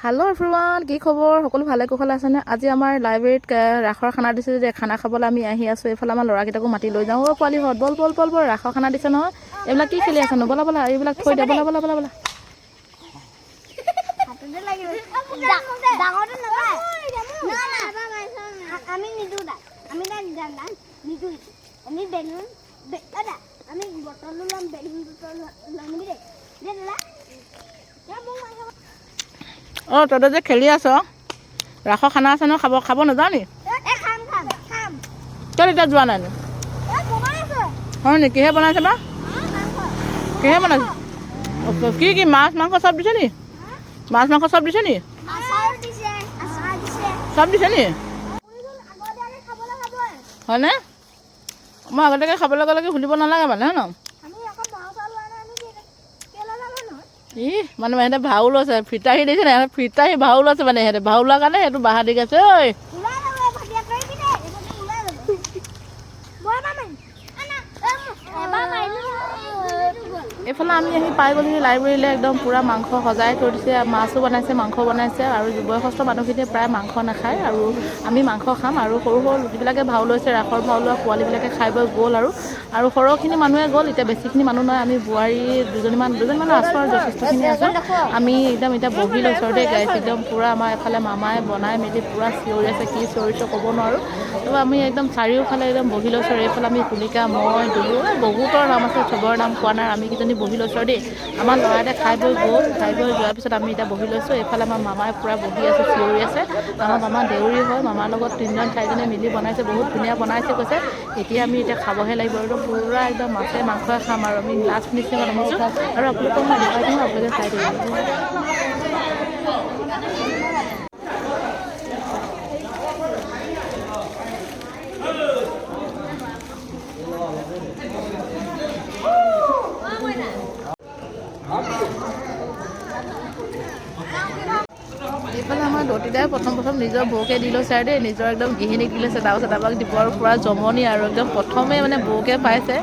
Hello' everyone, কি খবৰ? সকলো ভালে কুশলে আছেনে? আজি আমাৰ লাইব্ৰেৰীত ৰাসৰ খানা দিছে যে খানা খাবলৈ আমি আহি আছোঁ। এইফালে আমাৰ ল'ৰাকেইটাকো মাতি লৈ যাওঁ। পোৱালিহঁত বল বল বল বল, ৰাসৰ খানা দিছে নহয়। এইবিলাক কি খেলি আছেনো? বলা বলা, এইবিলাক থৈ দিয়া, বলা বলা বলা বলা। অঁ, তহঁতে যে খেলি আছ, ৰাসৰ খানা আছে নহয়, খাব নাযাওঁ নি? তই এতিয়া যোৱা নাই নি? হয় নি? কিহে বনাইছে বা? কিহে বনাইছে? কি কি মাছ মাংস চব দিছে নি? মাছ মাংস চব দিছে নি? চব দিছে নি? হয়নে? মই আগতীয়াকৈ খাবলৈ গ'লে সুধিব নালাগে মানে, হয় ন? মানে সিহঁতে ভাও লৈছে, ফিতাহি দিছে নাই? ফিতাহি ভাও লৈছে মানে, সিহঁতে ভাও লোৱাৰ কাৰণে সেইটো বাহা দি গৈছে। ঐ এইফালে আমি আহি পাই গ'লোহি লাইব্ৰেৰীলৈ। একদম পূৰা মাংস সজাই থৈ দিছে, মাছো বনাইছে, মাংস বনাইছে। আৰু বয়সস্থ মানুহখিনিয়ে প্ৰায় মাংস নাখায়, আৰু আমি মাংস খাম। আৰু সৰু সৰু যিবিলাকে ভাও লৈছে, ৰাসৰ ভাও লোৱা পোৱালীবিলাকে খাই বৈ গ'ল। আৰু সৰহখিনি মানুহে গ'ল, এতিয়া বেছিখিনি মানুহ নহয়। আমি বোৱাৰী দুজনীমান আছোঁ আৰু যথেষ্টখিনি আছোঁ। আমি একদম এতিয়া বহি লৈছোঁ দেই গাইছ। একদম পূৰা আমাৰ এফালে মামাই বনাই মেলি পূৰা চিঞৰি আছে, কি চিঞৰিছে ক'ব নোৱাৰোঁ। তো আমি একদম চাৰিওফালে একদম বহি লৈছোঁ। এইফালে আমি তুলিকা, মই দুলু, বহুতৰ নাম আছে, চবৰে নাম কোৱা নাই। আমি কেইজনী বহি লৈছোঁ আৰু দেই। আমাৰ ল'ৰা এটা খাই বৈ গ'ল, খাই বৈ যোৱাৰ পিছত আমি এতিয়া বহি লৈছোঁ। এইফালে আমাৰ মামাই পূৰা বহি আছে, চিঞৰি আছে। আমাৰ মামা দেউৰী হয়, মামাৰ লগত 3জন 4জনে মিলি বনাইছে, বহুত ধুনীয়া বনাইছে কৈছে। এতিয়া খাবহে লাগিব। একদম পূৰা একদম মাছে মাংসই খাম আৰু আমি লাষ্ট ফিনিচিঙত আহিছোঁ। আৰু আপোনালোকক মই দেখাই দিওঁ, আপোনালোকে চাই থাকিব। এইফালে আমাৰ দতিদাই প্ৰথম নিজৰ বৌকে দি লৈছে আৰু দেই, নিজৰ একদম গৃহিণীক দি লৈছে। তাৰপিছত আমাক দিব আৰু পূৰা জমনি আৰু একদম প্ৰথমে মানে বৌকে পাইছে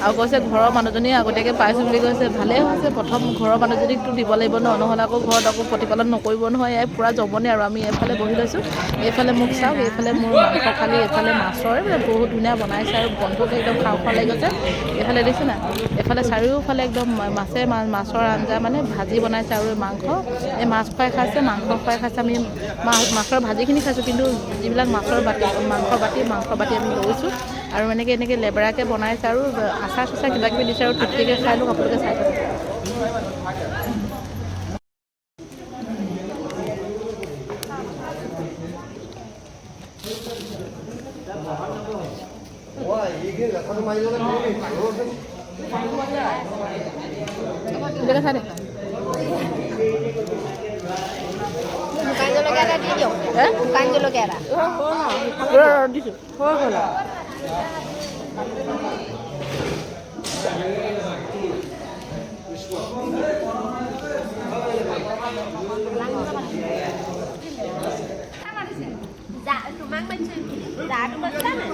আৰু কৈছে ঘৰৰ মানুহজনী আগতীয়াকৈ পাইছোঁ বুলি কৈছে। ভালেই হৈছে, প্ৰথম ঘৰৰ মানুহজনীকতো দিব লাগিব ন, নহ'লে আকৌ ঘৰত আকৌ প্ৰতিপালন নকৰিব নহয়। এই পূৰা জমনি আৰু আমি এইফালে বহি লৈছোঁ। এইফালে মোক চাওক, এইফালে মোৰ মাংস থালি, এইফালে মাছৰ বহুত ধুনীয়া বনাইছে আৰু বন্ধুকে একদম খাওঁ খাওঁ লাগি গৈছে। এইফালে দেখিছে না, এইফালে চাৰিওফালে একদম মাছৰ আঞ্জা মানে ভাজি বনাইছে আৰু মাংস। এই মাছ খুৱাই খাইছে, মাংস খুৱাই খাইছে। আমি মাছৰ ভাজিখিনি খাইছোঁ, কিন্তু যিবিলাক মাংস বাতি আমি লৈছোঁ। আৰু এনেকৈ লেবেৰাকৈ বনাইছে আৰু আচাৰ চাচাৰ কিবাকিবি দিছে আৰু তৃপ্তিকৈ খাই লওঁ। আপোনালোকে চাই থাকক। চাই দে শুকান জলকীয়া এটা দি দিয়ক। শুকান জলকীয়া এটা দিছোঁ হৈ গ'ল। তোমাক মাতিছে, জাৰটো লৈছিলা নাই?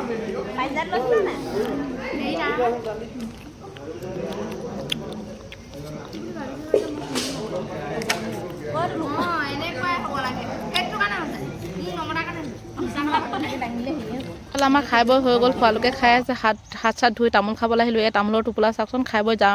পাইজাত লৈছিলা নাই? আমাৰ খাই বৈ হৈ গ'ল, খোৱালোকে খাই আছে। হাত চাত ধুই তামোল খাবলৈ আহিলোঁ। এই তামোলৰ টোপোলা চাওকচোন, খাই বৈ যাওঁ।